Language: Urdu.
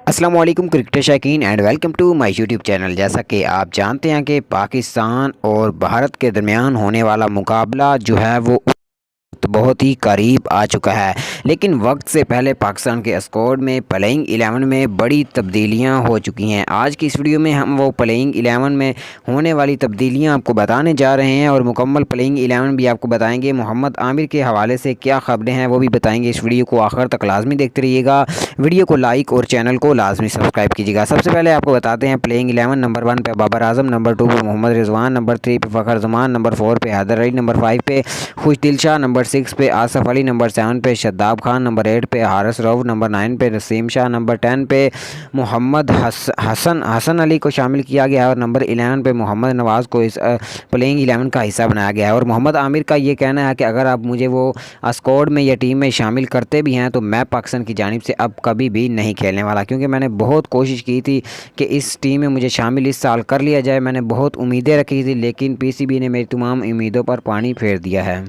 السلام علیکم کرکٹ شائقین and welcome to my YouTube channel. جیسا کہ آپ جانتے ہیں کہ پاکستان اور بھارت کے درمیان ہونے والا مقابلہ جو ہے وہ بہت ہی قریب آ چکا ہے، لیکن وقت سے پہلے پاکستان کے اسکواڈ میں پلینگ 11 میں بڑی تبدیلیاں ہو چکی ہیں۔ آج کی اس ویڈیو میں ہم وہ پلینگ 11 میں ہونے والی تبدیلیاں آپ کو بتانے جا رہے ہیں اور مکمل پلینگ 11 بھی آپ کو بتائیں گے۔ محمد عامر کے حوالے سے کیا خبریں ہیں وہ بھی بتائیں گے۔ اس ویڈیو کو آخر تک لازمی دیکھتے رہیے گا، ویڈیو کو لائک اور چینل کو لازمی سبسکرائب کیجیے گا۔ سب سے پہلے آپ کو بتاتے ہیں پلینگ 11 نمبر 1 پہ بابر اعظم، نمبر 2 پہ محمد رضوان، نمبر 3 پہ فخر زمان، نمبر 4 پہ حیدر علی، نمبر 5 پہ خوش دل شاہ، نمبر 6 پہ آصف علی، نمبر 7 پہ شاداب خان، نمبر 8 پہ حارث رؤف، نمبر 9 پہ نسیم شاہ، نمبر 10 پہ محمد حسن علی کو شامل کیا گیا ہے اور نمبر 11 پہ محمد نواز کو اس پلینگ 11 کا حصہ بنایا گیا ہے۔ اور محمد عامر کا یہ کہنا ہے کہ اگر آپ مجھے وہ اسکواڈ میں یا ٹیم میں شامل کرتے بھی ہیں تو میں پاکستان کی جانب سے اب کبھی بھی نہیں کھیلنے والا، کیونکہ میں نے بہت کوشش کی تھی کہ اس ٹیم میں مجھے شامل اس سال کر لیا جائے۔ میں نے بہت امیدیں رکھی تھی، لیکن پی سی بی نے میری تمام امیدوں پر پانی پھیر دیا ہے۔